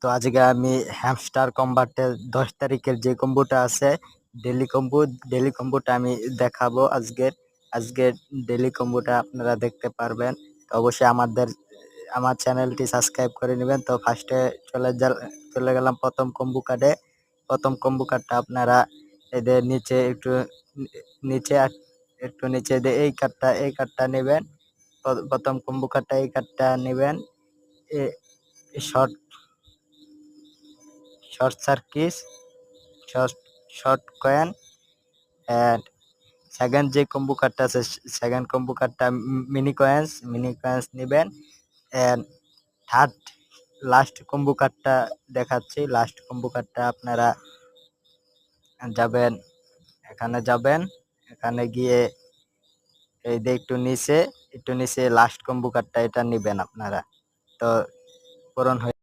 তো আজকে আমি হ্যামস্টার কম্বাটের 10 তারিখের যে কম্বোটা আছে ডেলি কম্বোটা আমি দেখাবো আজকের ডেলি কম্বোটা আপনারা দেখতে পারবেন। তো অবশ্যই আমার চ্যানেলটি সাবস্ক্রাইব করে নেবেন। তো ফার্স্টে চলে গেলাম প্রথম কম্বো কার্ডটা আপনারা এদের নিচে নিচে একটু নিচে দিয়ে এই কার্ডটা নেবেন। প্রথম কম্বো কার্ডটা এই কার্ডটা নেবেন। Short short circuit short coin and second যে কম্বো কার্ডটা আছে সেকেন্ড কম্বো কার্ডটা মিনি কয়েন্স নেবেন। অ্যান্ড থার্ড লাস্ট কম্বো কার্ডটা দেখাচ্ছি। লাস্ট কম্বো কার্ডটা আপনারা এখানে গিয়ে এই যে একটু নিচে লাস্ট কম্বো কার্ডটা এটা নেবেন আপনারা। তো পূরণ হয়ে